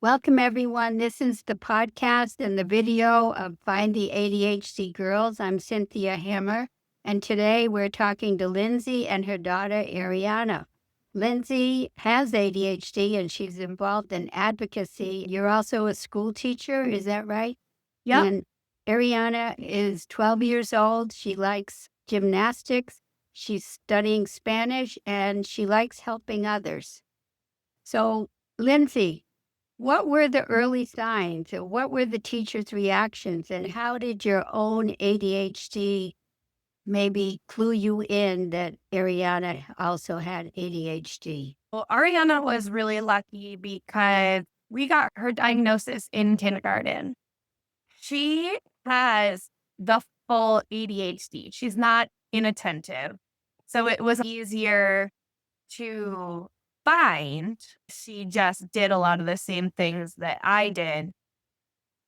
Welcome, everyone. This is the podcast and the video of Find the ADHD Girls. I'm Cynthia Hammer, and today we're talking to Lindsey and her daughter, Arianna. Lindsey has ADHD and she's involved in advocacy. You're also a school teacher, is that right? Yep. And Arianna is 12 years old. She likes gymnastics, she's studying Spanish, and she likes helping others. So, Lindsey, what were the early signs? What were the teachers' reactions? And how did your own ADHD maybe clue you in that Arianna also had ADHD? Well, Arianna was really lucky because we got her diagnosis in kindergarten. She has the full ADHD. She's not inattentive. So it was easier to find. She just did a lot of the same things that I did,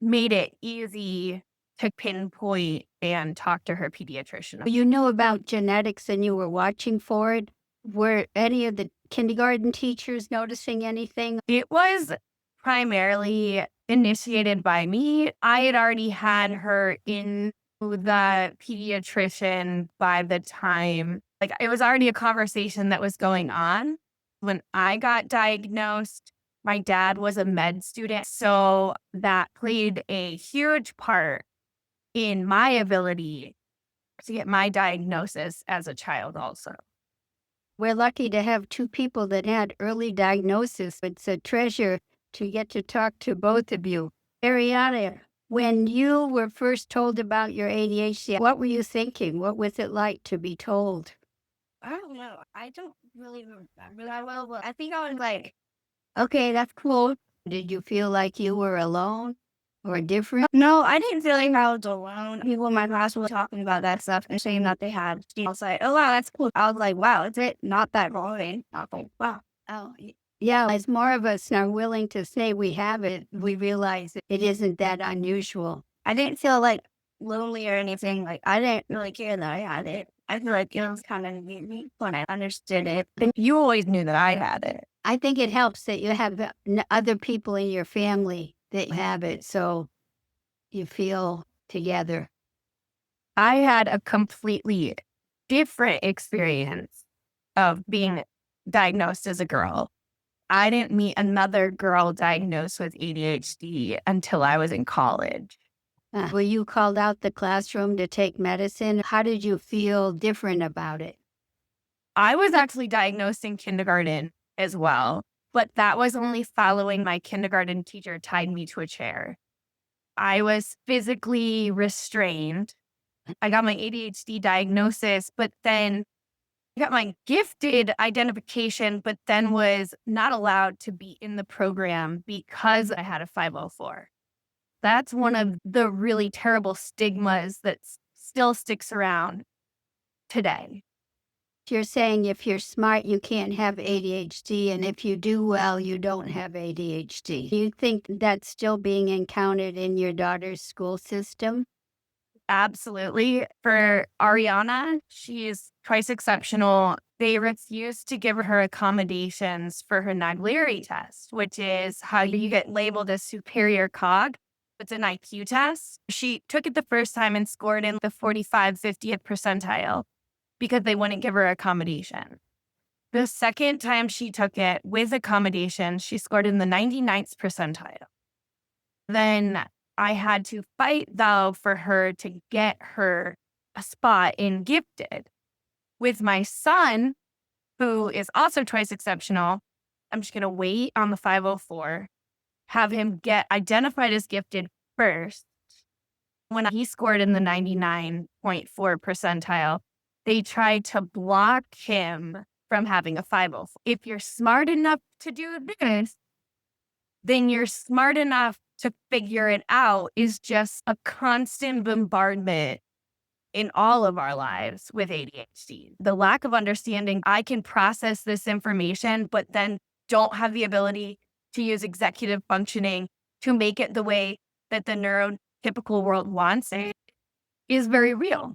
made it easy to pinpoint and talk to her pediatrician. You knew about genetics and you were watching for it. Were any of the kindergarten teachers noticing anything? It was primarily initiated by me. I had already had her in the pediatrician by the time, it was already a conversation that was going on. When I got diagnosed, my dad was a med student, so that played a huge part in my ability to get my diagnosis as a child also. We're lucky to have two people that had early diagnosis. It's a treasure to get to talk to both of you. Arianna, when you were first told about your ADHD, what were you thinking? What was it like to be told? I don't know. I don't really remember that well, but I think I was like, okay, that's cool. Did you feel like you were alone or different? No, I didn't feel like I was alone. People in my class were talking about that stuff and saying that they had. I was like, oh, wow, that's cool. I was like, wow, is it not that wrong? I was like, wow. Oh, yeah. As more of us are willing to say we have it, we realize it isn't that unusual. I didn't feel like lonely or anything. Like, I didn't really care that I had it. I feel like it was kind of neat when I understood it. And you always knew that I had it. I think it helps that you have other people in your family that have it, so you feel together. I had a completely different experience of being diagnosed as a girl. I didn't meet another girl diagnosed with ADHD until I was in college. Were you called out the classroom to take medicine? How did you feel different about it? I was actually diagnosed in kindergarten as well, but that was only following my kindergarten teacher tied me to a chair. I was physically restrained. I got my ADHD diagnosis, but then I got my gifted identification, but then was not allowed to be in the program because I had a 504. That's one of the really terrible stigmas that still sticks around today. You're saying if you're smart, you can't have ADHD, and if you do well, you don't have ADHD. Do you think that's still being encountered in your daughter's school system? Absolutely. For Arianna, she's twice exceptional. They refused to give her accommodations for her Naglieri test, which is how you get labeled as superior cog. It's an IQ test. She took it the first time and scored in the 50th percentile because they wouldn't give her accommodation. The second time she took it with accommodation, she scored in the 99th percentile. Then I had to fight, though, for her to get her a spot in gifted. With my son, who is also twice exceptional, I'm just going to wait on the 504, have him get identified as gifted first. When he scored in the 99.4 percentile, they tried to block him from having a 504. If you're smart enough to do this, then you're smart enough to figure it out is just a constant bombardment in all of our lives with ADHD. The lack of understanding, I can process this information, but then don't have the ability to use executive functioning to make it the way that the neurotypical world wants it, is very real.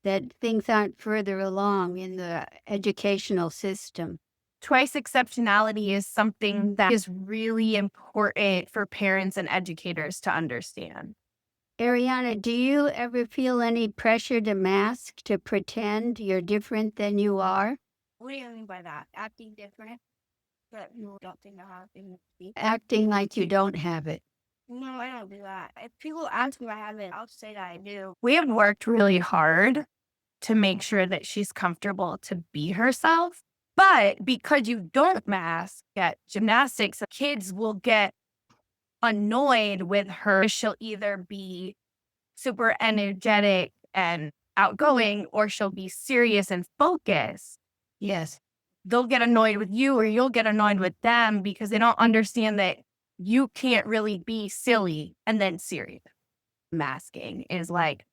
That things aren't further along in the educational system. Twice exceptionality is something that is really important for parents and educators to understand. Arianna, do you ever feel any pressure to mask, to pretend you're different than you are? What do you mean by that? Acting different? But you don't think I have to be? Acting like you don't have it. No, I don't do that. If people ask me if I have it, I'll say that I do. We have worked really hard to make sure that she's comfortable to be herself. But because you don't mask at gymnastics, kids will get annoyed with her. She'll either be super energetic and outgoing, or she'll be serious and focused. Yes. They'll get annoyed with you, or you'll get annoyed with them because they don't understand that you can't really be silly and then serious. Masking is like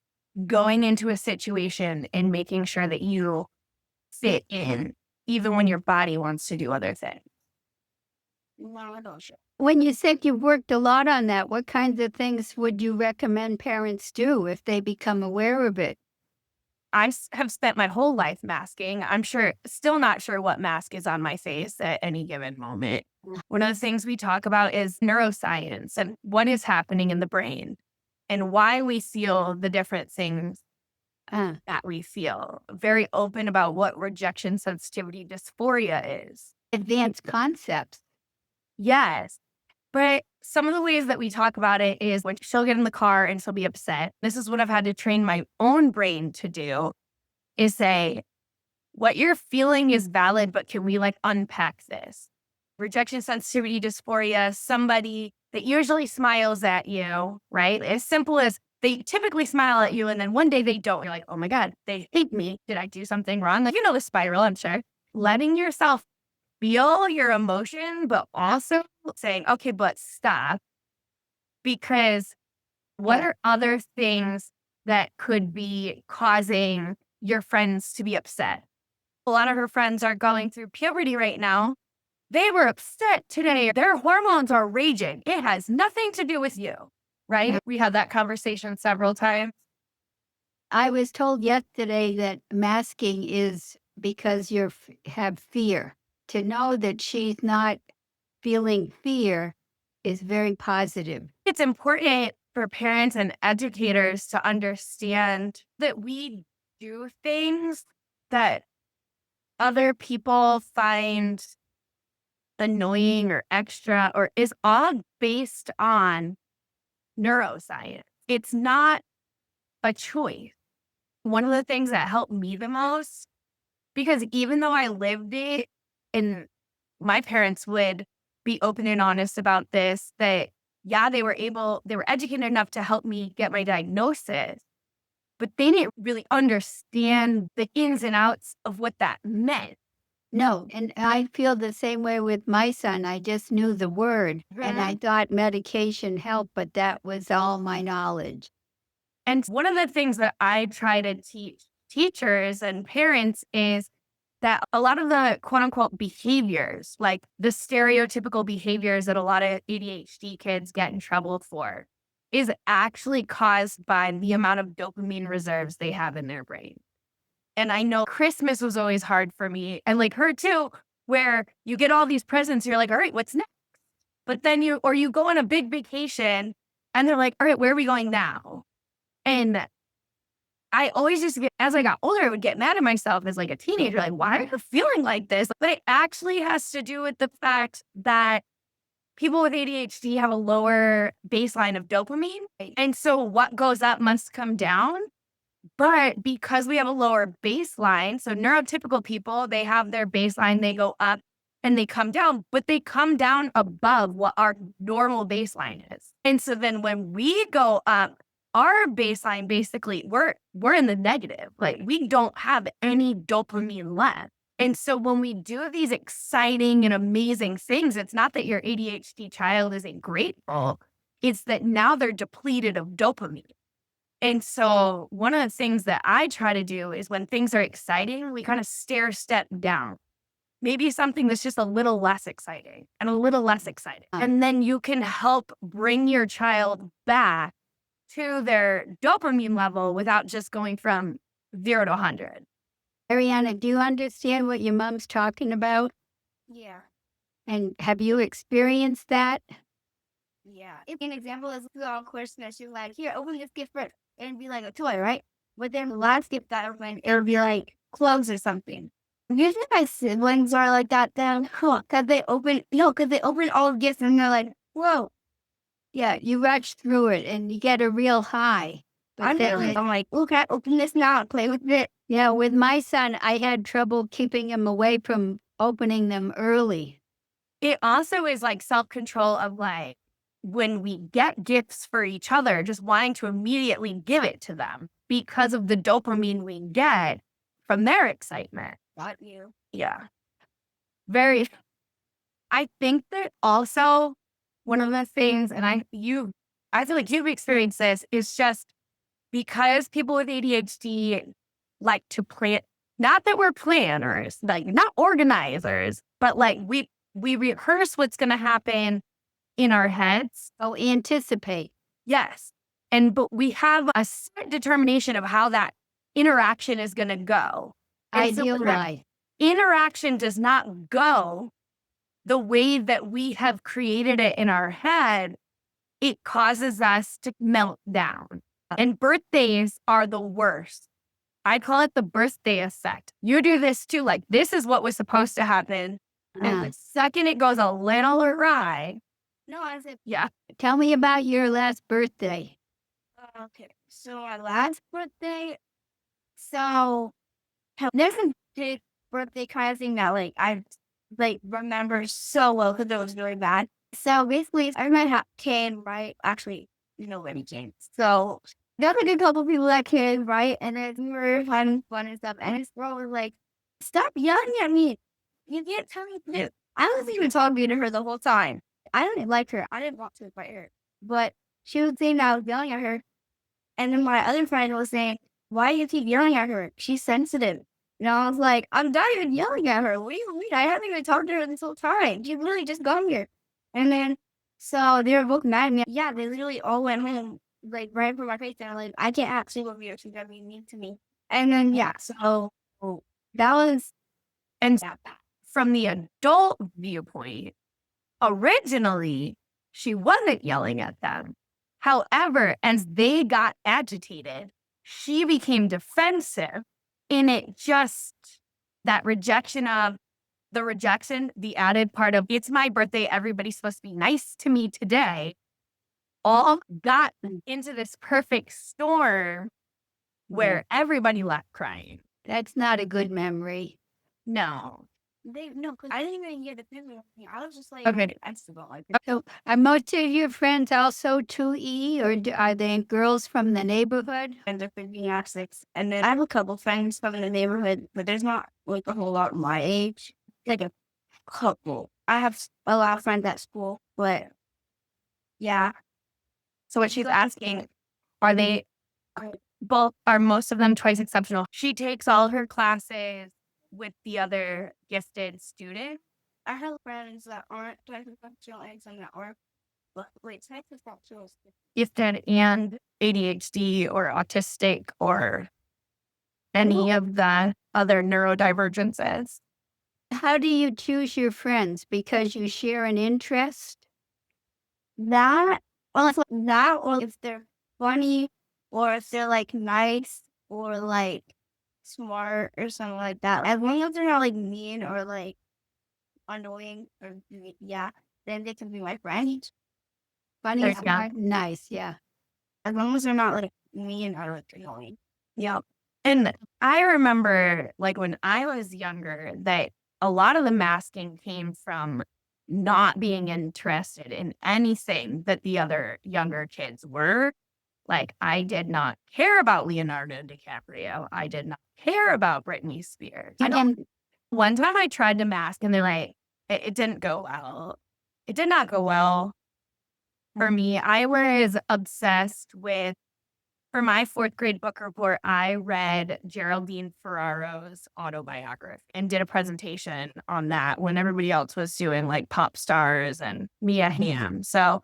going into a situation and making sure that you fit in, even when your body wants to do other things. No, I don't sure. When you said you've worked a lot on that, what kinds of things would you recommend parents do if they become aware of it? I have spent my whole life masking. I'm still not sure what mask is on my face at any given moment. One of the things we talk about is neuroscience and what is happening in the brain and why we feel the different things that we feel. Very open about what rejection sensitivity dysphoria is. Advanced concepts. Yes. But some of the ways that we talk about it is when she'll get in the car and she'll be upset. This is what I've had to train my own brain to do, is say, what you're feeling is valid, but can we unpack this? Rejection sensitivity dysphoria, somebody that usually smiles at you, right? As simple as they typically smile at you and then one day they don't. You're like, oh my God, they hate me. Did I do something wrong? The spiral, I'm sure. Letting yourself feel your emotion, but also saying, okay, but stop. Because what are other things that could be causing your friends to be upset? A lot of her friends are going through puberty right now. They were upset today. Their hormones are raging. It has nothing to do with you, right? We had that conversation several times. I was told yesterday that masking is because you have fear. To know that she's not feeling fear is very positive. It's important for parents and educators to understand that we do things that other people find annoying or extra, or is all based on neuroscience. It's not a choice. One of the things that helped me the most, because even though I lived it, and my parents would be open and honest about this, that they were educated enough to help me get my diagnosis, but they didn't really understand the ins and outs of what that meant. No, and I feel the same way with my son. I just knew the word and I thought medication helped, but that was all my knowledge. And one of the things that I try to teach teachers and parents is that a lot of the quote unquote behaviors, like the stereotypical behaviors that a lot of ADHD kids get in trouble for, is actually caused by the amount of dopamine reserves they have in their brain. And I know Christmas was always hard for me, and her too, where you get all these presents, you're like, all right, what's next? But then you go on a big vacation and they're like, all right, where are we going now? And I always as I got older, I would get mad at myself as a teenager, why are you feeling like this? But it actually has to do with the fact that people with ADHD have a lower baseline of dopamine. And so what goes up must come down. But because we have a lower baseline, so neurotypical people, they have their baseline, they go up and they come down, but they come down above what our normal baseline is. And so then when we go up, our baseline, basically, we're in the negative. We don't have any dopamine left. And so when we do these exciting and amazing things, it's not that your ADHD child isn't grateful. It's that now they're depleted of dopamine. And so one of the things that I try to do is when things are exciting, we kind of step down. Maybe something that's just a little less exciting and a little less exciting. And then you can help bring your child back to their dopamine level without just going from 0 to 100. Arianna, do you understand what your mom's talking about? Yeah. And have you experienced that? Yeah. An example is on Christmas. She's like, here, open this gift first. And it'd be like a toy, right? But then the last gift that I opened, it would be like clothes or something. Usually my siblings are like that then. Because they open all the gifts and they're like, whoa. Yeah, you rush through it and you get a real high. But I'm like, look, I open this now and play with it. yeah, with my son, I had trouble keeping him away from opening them early. It also is like self-control of like when we get gifts for each other, just wanting to immediately give it to them because of the dopamine we get from their excitement. Not you. Yeah. Very. I think that also one of the things, and I feel like you've experienced this, is just because people with ADHD like to plan, not that we're planners, like not organizers, but like we rehearse what's going to happen in our heads. Oh, anticipate. Yes. But we have a set determination of how that interaction is going to go. And so when that Idealize. interaction does not go the way that we have created it in our head, it causes us to melt down. And birthdays are the worst. I call it the birthday effect. You do this too. Like, this is what was supposed to happen. And the second it goes a little awry. No, I said, Yeah. Tell me about your last birthday. okay. So my last birthday, so there's a big birthday kind of thing that like I like remember so well because it was really bad. So basically, everyone came, right? Actually, nobody came. So there was like a couple people that came, right? And then we were having fun and stuff. And this girl was like, "Stop yelling at me! You can't tell me this." I was even talking to her the whole time. I didn't like her. I didn't want to fight her, but she was saying that I was yelling at her. And then my other friend was saying, "Why do you keep yelling at her? She's sensitive." And I was like, "I'm not even yelling at her. What do you mean? I haven't even talked to her this whole time. She literally just got here." And then, so they were both mad at me. Yeah, they literally all went home, like, right in front of my face. And I'm like, I can't actually go here. She's going to be mean to me. And then, yeah, so that was, And from the adult viewpoint, originally, she wasn't yelling at them. However, as they got agitated, she became defensive. And it just, that rejection, the added part of, it's my birthday, everybody's supposed to be nice to me today, all got into this perfect storm where everybody left crying. That's not a good memory. No. because I didn't even hear the physical thing. I was just like, Okay. I still don't like So are most of your friends also 2E, or are they girls from the neighborhood? and there could be gymnastics. And then I have a couple friends from the neighborhood, but there's not like a whole lot my age. Like a couple. I have a lot of friends at school, but yeah. So what she's asking, are they both, are most of them twice exceptional? She takes all her classes with the other gifted students. I have friends that aren't twice exceptional and some that are. But wait, twice exceptional is Gifted and ADHD or autistic or any of the other neurodivergences. How do you choose your friends? Because you share an interest? that. Well, it's like that, or if they're funny, or if they're like nice, or like smart, or something like that. As long as they're not like mean or like annoying, or yeah, then they can be my friends. Funny, There you smart, nice, yeah. As long as they're not like mean or like annoying. Yep. And I remember, like, when I was younger, that a lot of the masking came from not being interested in anything that the other younger kids were. Like, I did not care about Leonardo DiCaprio. I did not care about Britney Spears. One time I tried to mask and they're like, it didn't go well. It did not go well for me. I was obsessed with, for my 4th grade book report, I read Geraldine Ferraro's autobiography and did a presentation on that when everybody else was doing like pop stars and Mia Hamm. So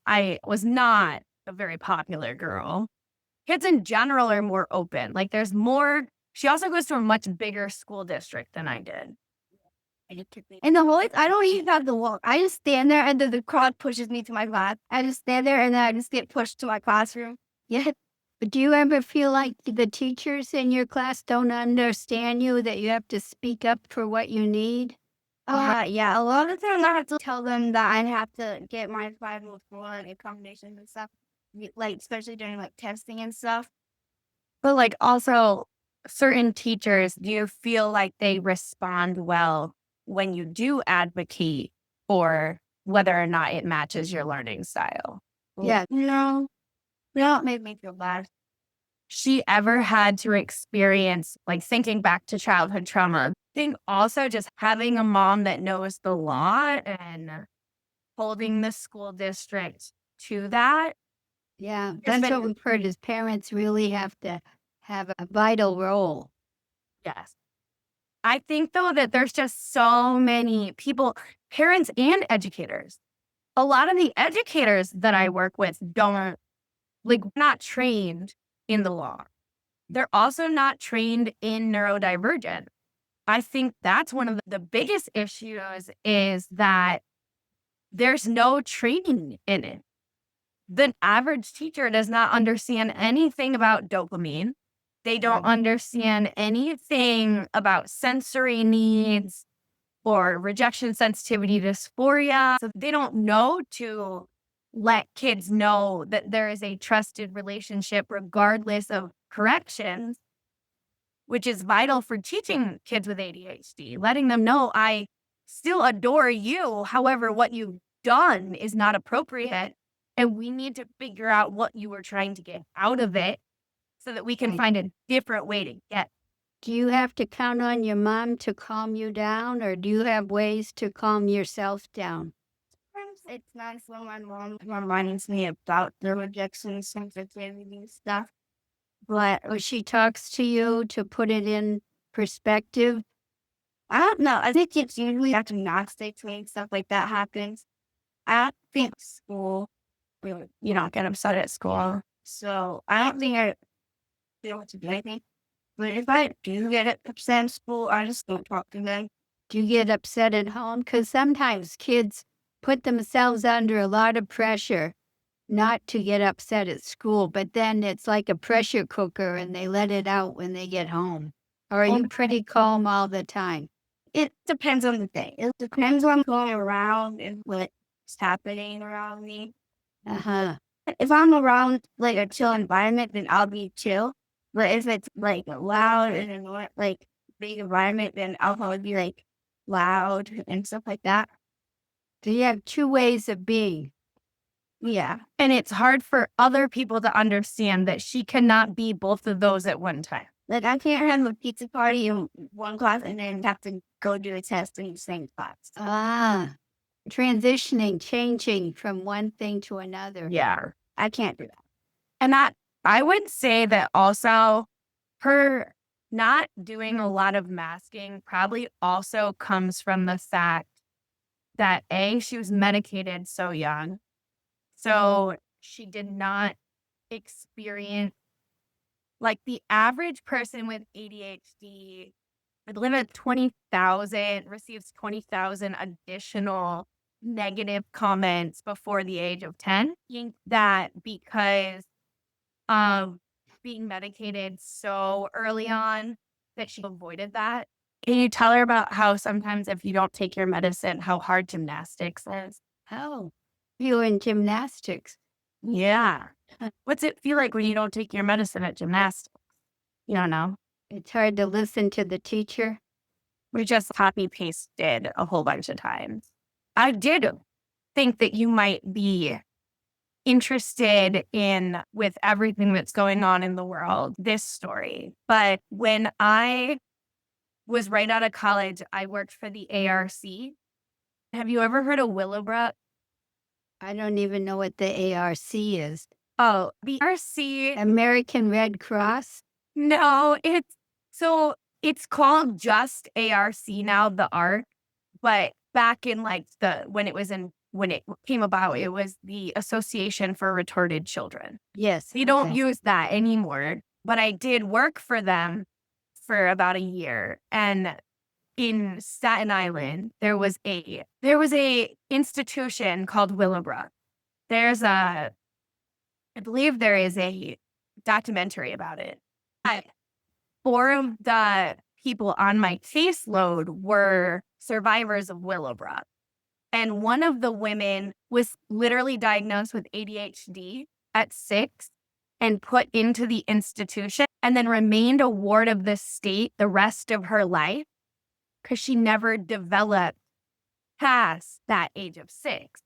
I was not a very popular girl. Kids in general are more open. Like, there's more. She also goes to a much bigger school district than I did. And the whole I don't even have to walk. I just stand there and then the crowd pushes me to my class. I just stand there and then I just get pushed to my classroom. Yeah. But do you ever feel like the teachers in your class don't understand you, that you have to speak up for what you need? Yeah, a lot of times I have to tell them that I have to get my 504 and accommodations and stuff, like especially during like testing and stuff. But like also certain teachers, do you feel like they respond well when you do advocate for whether or not it matches your learning style? Yeah. No, they don't make me feel bad. She ever had to experience, like thinking back to childhood trauma, I think also just having a mom that knows the law and holding the school district to that. Yeah, Yes, that's but- what we've heard is parents really have to have a vital role. Yes. I think though that there's just so many people, parents and educators. A lot of the educators that I work with not trained in the law. They're also not trained in neurodivergent. I think that's one of the biggest issues is that there's no training in it. The average teacher does not understand anything about dopamine. They don't understand anything about sensory needs or rejection sensitivity dysphoria. So they don't know to let kids know that there is a trusted relationship regardless of corrections, which is vital for teaching kids with ADHD, letting them know I still adore you. However, what you've done is not appropriate. And we need to figure out what you were trying to get out of it so that we can find a different way to get. Do you have to count on your mom to calm you down, or do you have ways to calm yourself down? Sometimes it's nice when my mom reminds me about the rejection sensitivity stuff. But or she talks to you to put it in perspective? I don't know. I think it's usually after gymnastics when stuff like that happens. I don't think school, really, You don't get upset at school. so I don't think I feel to do anything. But if I do get upset in school, I just don't talk to them. Do you get upset at home? Because sometimes kids put themselves under a lot of pressure not to get upset at school, but then it's like a pressure cooker and they let it out when they get home. Or are you pretty calm all the time? It depends on the day. It depends on going around and what's happening around me. Uh-huh. If I'm around like a chill environment, then I'll be chill. But if it's like loud and annoying, like big environment, then I'll probably be like loud and stuff like that. So you have two ways of being. Yeah. And it's hard for other people to understand that she cannot be both of those at one time. Like I can't have a pizza party in one class and then have to go do a test in the same class. Ah, transitioning, changing from one thing to another. Yeah. I can't do that. And that I would say that also her not doing a lot of masking probably also comes from the fact that she was medicated so young. So she did not experience, like the average person with ADHD would live at 20,000, receives 20,000 additional negative comments before the age of 10. I think that because of being medicated so early on that she avoided that. Can you tell her about how sometimes if you don't take your medicine, how hard gymnastics is? Oh, you in gymnastics. Yeah. What's it feel like when you don't take your medicine at gymnastics? You don't know. It's hard to listen to the teacher. We just copy pasted a whole bunch of times. I did think that you might be interested in, with everything that's going on in the world, this story. But when I was right out of college, I worked for the ARC. Have you ever heard of Willowbrook? I don't even know what the ARC is. Oh, the ARC. American Red Cross? No, it's called just ARC now, the ARC. But back in when it came about, it was the Association for Retarded Children. Yes. They don't okay. use that anymore. But I did work for them for about a year. And in Staten Island, there was a institution called Willowbrook. I believe there is a documentary about it. Four of the people on my caseload were survivors of Willowbrook. And one of the women was literally diagnosed with ADHD at 6 and put into the institution and then remained a ward of the state the rest of her life because she never developed past that age of 6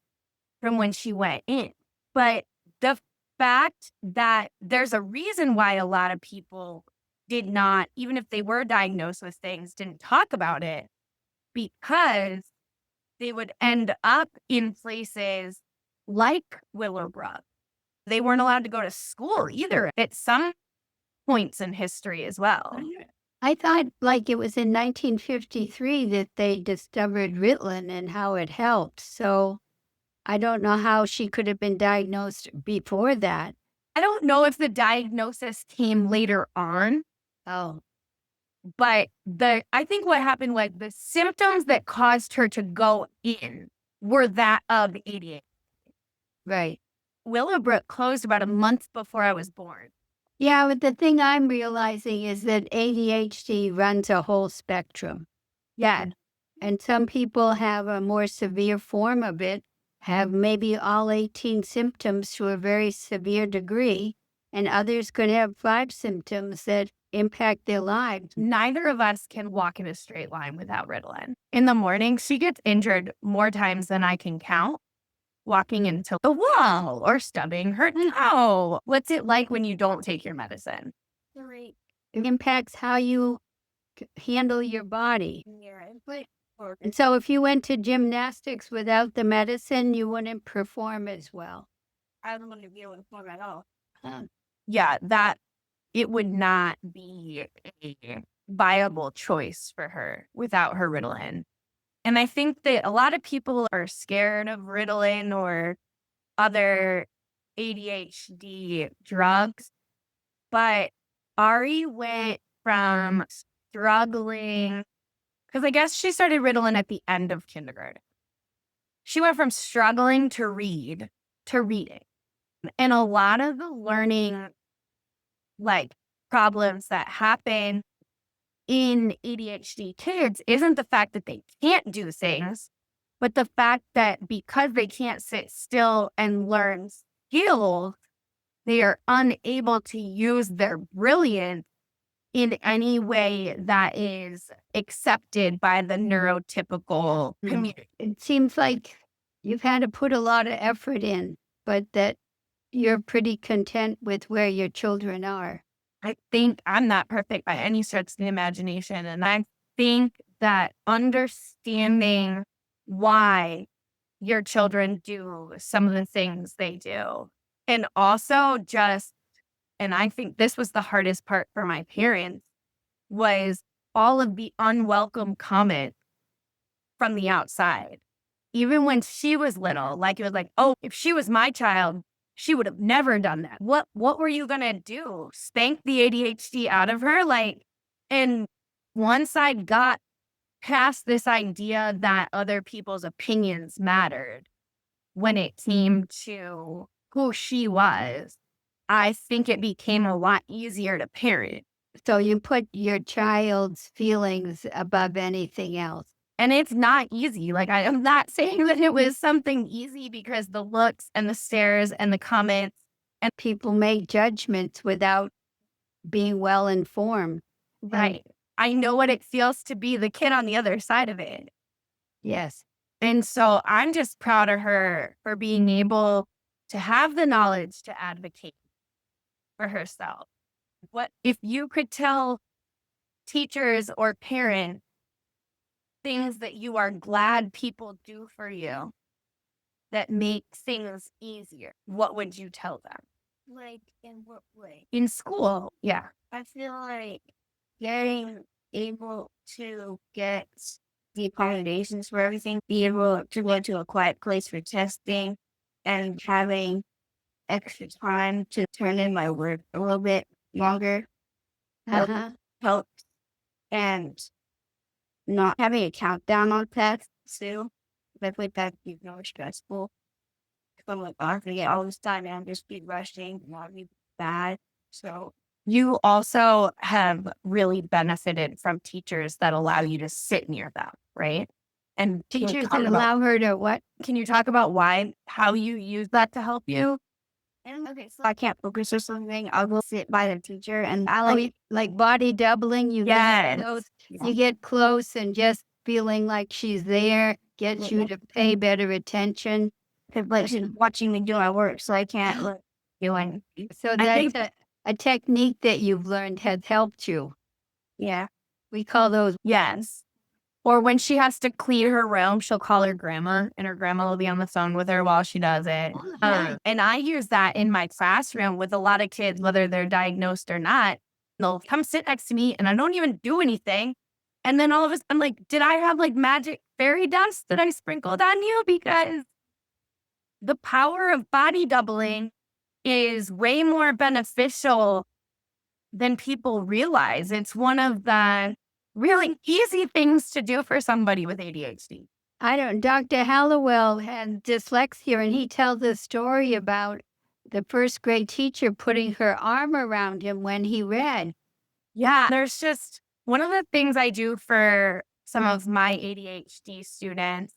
from when she went in. But the fact that there's a reason why a lot of people did not, even if they were diagnosed with things, didn't talk about it, because they would end up in places like Willowbrook. They weren't allowed to go to school either at some points in history as well. I thought like it was in 1953 that they discovered Ritalin and how it helped. So I don't know how she could have been diagnosed before that. I don't know if the diagnosis came later on. Oh, But I think what happened was the symptoms that caused her to go in were that of ADHD. right. Willowbrook closed about a month before I was born. Yeah, but the thing I'm realizing is that ADHD runs a whole spectrum. Yeah. And some people have a more severe form of it, have maybe all 18 symptoms to a very severe degree, and others could have 5 symptoms that impact their lives. Neither of us can walk in a straight line without Ritalin. In the morning, she gets injured more times than I can count, walking into the wall or stubbing her toe. What's it like when you don't take your medicine? Great. It impacts how you handle your body. Yeah. And so if you went to gymnastics without the medicine, you wouldn't perform as well. I don't want to be able to perform at all. Yeah, that it would not be a viable choice for her without her Ritalin. And I think that a lot of people are scared of Ritalin or other ADHD drugs. But Ari went from struggling, because I guess she started Ritalin at the end of kindergarten. She went from struggling to read to reading. And a lot of the learning, like, problems that happen in ADHD kids isn't the fact that they can't do things, but the fact that because they can't sit still and learn skills, they are unable to use their brilliance in any way that is accepted by the neurotypical community. It seems like you've had to put a lot of effort in, but that you're pretty content with where your children are. I think I'm not perfect by any stretch of the imagination. And I think that understanding why your children do some of the things they do, and also and I think this was the hardest part for my parents, was all of the unwelcome comments from the outside. Even when she was little, like it was like, oh, if she was my child, she would have never done that. What were you going to do? Spank the ADHD out of her? Like, and once I got past this idea that other people's opinions mattered when it came to who she was, I think it became a lot easier to parent. So you put your child's feelings above anything else. And it's not easy. Like, I am not saying that it was something easy, because the looks and the stares and the comments, And people make judgments without being well informed. right? I know what it feels to be the kid on the other side of it. Yes. And so I'm just proud of her for being able to have the knowledge to advocate for herself. What if you could tell teachers or parents things that you are glad people do for you that make things easier, what would you tell them? Like, in what way? In school, yeah. I feel like getting able to get the accommodations for everything, be able to go to a quiet place for testing, and having extra time to turn in my work a little bit longer Uh-huh. helps. And not having a countdown on tests too. I feel like that'd be more stressful. If I'm like, oh, I'm gonna get all this time and I'm just be rushing and that'd be bad. So You also have really benefited from teachers that allow you to sit near them, right? And Teachers that allow her to what? can you talk about how you use that to help you? and okay, so I can't focus or something, I'll go sit by the teacher and I Like body doubling, you Yes. get close, you get close and just feeling like she's there gets you to pay better attention. like she's watching me do my work, so I can't like doing. So I that's a technique that you've learned has helped you. Yeah. We call those Yes. Or when she has to clean her room, she'll call her grandma, and her grandma will be on the phone with her while she does it. nice. And I use that in my classroom with a lot of kids, whether they're diagnosed or not. They'll come sit next to me, and I don't even do anything. And then all of a sudden, I'm like, did I have like magic fairy dust that I sprinkled on you? Because the power of body doubling is way more beneficial than people realize. It's one of the really easy things to do for somebody with ADHD. Dr. Hallowell had dyslexia, and he tells a story about the first grade teacher putting her arm around him when he read. Yeah, there's just one of the things I do for some of my ADHD students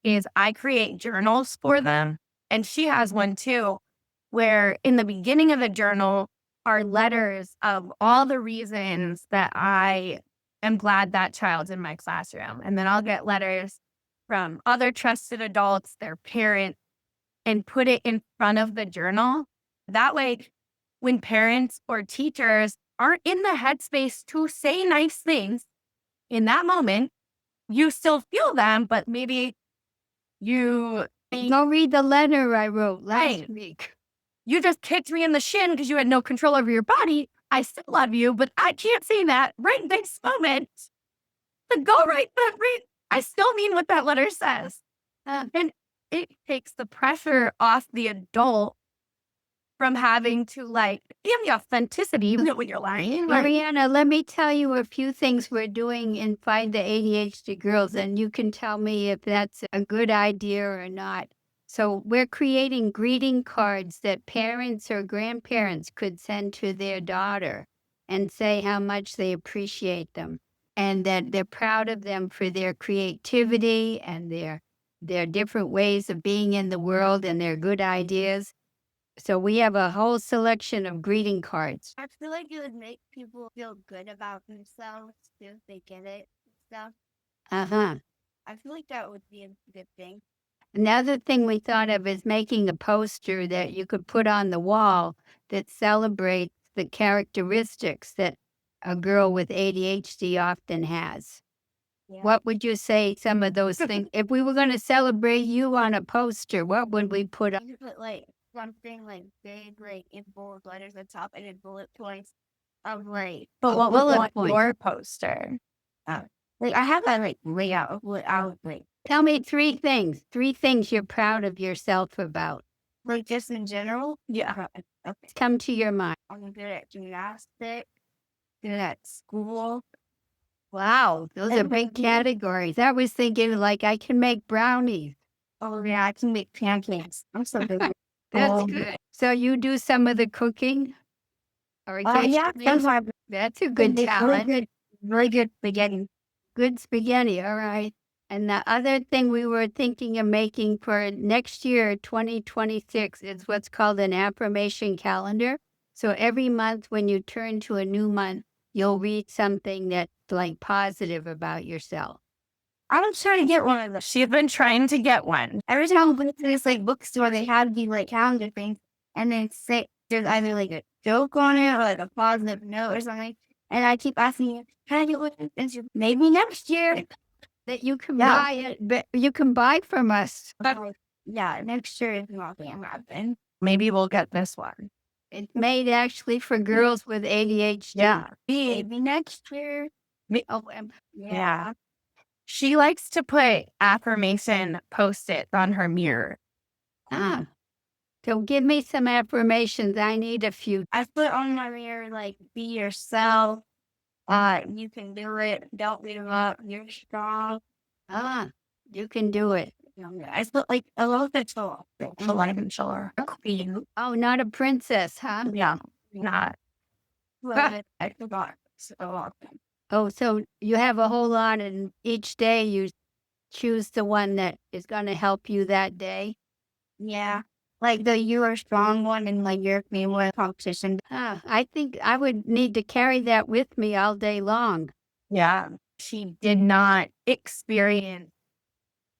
is I create journals for them. And she has one too, where in the beginning of the journal are letters of all the reasons that I am glad that child's in my classroom. And then I'll get letters from other trusted adults, their parents, and put it in front of the journal. That way, when parents or teachers aren't in the headspace to say nice things in that moment, you still feel them, but maybe you Go read the letter I wrote last Right. week. you just kicked me in the shin because you had no control over your body. I still love you, but I can't say that right this moment. But go right. I still mean what that letter says. And it takes the pressure off the adult from having to like be the authenticity, even though when you're lying. Like, Arianna, let me tell you a few things we're doing in Find the ADHD Girls, and you can tell me if that's a good idea or not. So we're creating greeting cards that parents or grandparents could send to their daughter and say how much they appreciate them and that they're proud of them for their creativity and their different ways of being in the world and their good ideas. So we have a whole selection of greeting cards. I feel like it would make people feel good about themselves if they get it and stuff. Uh-huh. I feel like that would be a good thing. Another thing we thought of is making a poster that you could put on the wall that celebrates the characteristics that a girl with ADHD often has. Yeah. What would you say some of those things? If we were going to celebrate you on a poster, what would we put on? You could put like something like big, like in bold letters at the top and then bullet points of like. but what bullet was point. your poster? Like I have that like layout of what I would like. Tell me three things you're proud of yourself about. Like just in general. Yeah. Okay. Come to your mind. I'm good at gymnastics, good at school. Wow, those are big categories. I was thinking like I can make brownies. Oh yeah, I can make pancakes. I'm so good. That's good. So you do some of the cooking? Or Yeah, occasionally? sometimes That's a good they talent. really good spaghetti. Good spaghetti, all right. And the other thing we were thinking of making for next year, 2026, is what's called an affirmation calendar. So every month when you turn to a new month, you'll read something that's like positive about yourself. I was trying to get one of those. She's been trying to get one. Every time I went to this like bookstore, they had these like calendar things, and then say there's either like a joke on it or like a positive note or something. And I keep asking you, can I get one? And she, maybe next year. That you can Yeah. buy it, but you can buy from us. Yeah, next year is not going to happen. Maybe we'll get this one. It's made actually for girls with ADHD. Yeah. Maybe next year. Oh, Yeah. She likes to put affirmation post-its on her mirror. ah. So give me some affirmations. I need a few. I put on my mirror like be yourself. You can do it. Don't beat 'em up. You're strong. You can do it. I feel like a little bit so. I'm a life insurer. A queen. Oh, not a princess, huh? Yeah. Not. But I forgot. So, Oh, so you have a whole lot, and each day you choose the one that is going to help you that day. yeah. Like the you are strong one and like your queen one competition. I think I would need to carry that with me all day long. Yeah. She did not experience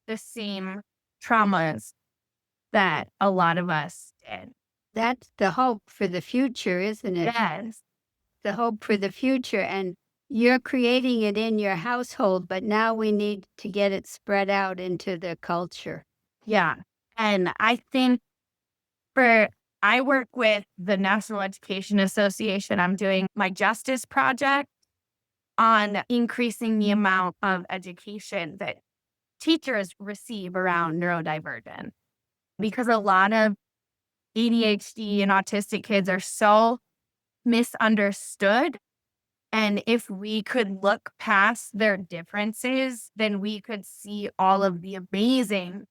the same traumas that a lot of us did. That's the hope for the future, isn't it? Yes. The hope for the future. And you're creating it in your household, but now we need to get it spread out into the culture. Yeah. And I think I work with the National Education Association. I'm doing my justice project on increasing the amount of education that teachers receive around neurodivergent, because a lot of ADHD and autistic kids are so misunderstood. And if we could look past their differences, then we could see all of the amazing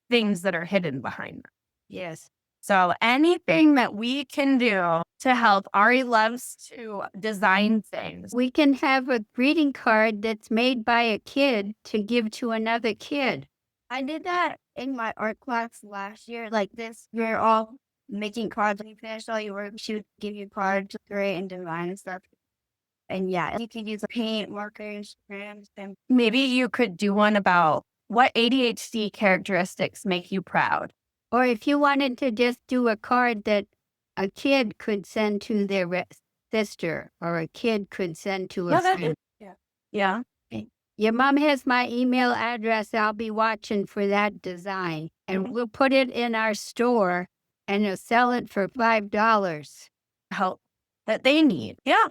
things that are hidden behind them. Yes. So anything that we can do to help, Ari loves to design things. We can have a greeting card that's made by a kid to give to another kid. I did that in my art class last year. Like this, we're all making cards. When you finish all your work, she would give you cards, great and divine and stuff. And yeah, you can use paint, markers, crayons, and Maybe you could do one about what ADHD characteristics make you proud. Or if you wanted to just do a card that a kid could send to their sister, or a kid could send to a friend. Yeah. Your mom has my email address. I'll be watching for that design. And we'll put it in our store and you'll sell it for $5. Help that they need. Yeah.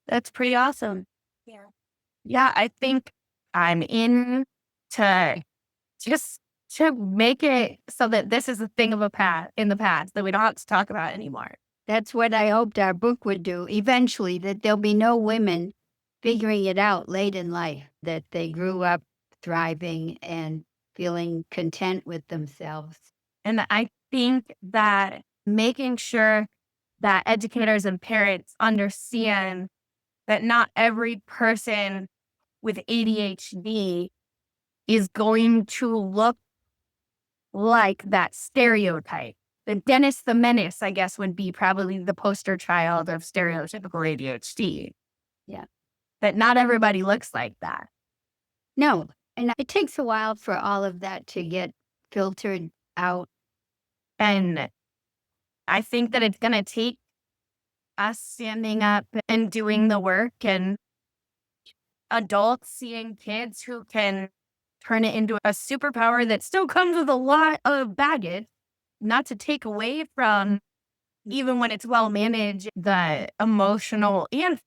That's pretty awesome. yeah. Yeah. I think I'm in to just to make it so that this is a thing of in the past that we don't have to talk about anymore. That's what I hoped our book would do eventually, that there'll be no women figuring it out late in life, that they grew up thriving and feeling content with themselves. And I think that making sure that educators and parents understand that not every person with ADHD is going to look like that stereotype. The Dennis the Menace, I guess, would be probably the poster child of stereotypical ADHD. Yeah. That not everybody looks like that. No, and it takes a while for all of that to get filtered out. And I think that it's going to take us standing up and doing the work, and adults seeing kids who can turn it into a superpower that still comes with a lot of baggage, not to take away from, even when it's well managed, the emotional and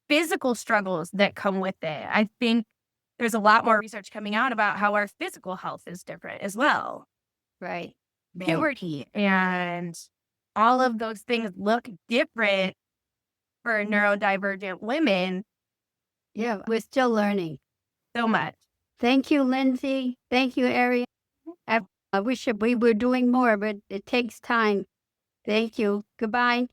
physical struggles that come with it. I think there's a lot more research coming out about how our physical health is different as well. Right. Puberty and all of those things look different for neurodivergent women. Yeah, we're still learning so much. Thank you, Lindsey. Thank you, Arianna. I wish we were doing more, but it takes time. Thank you. Goodbye.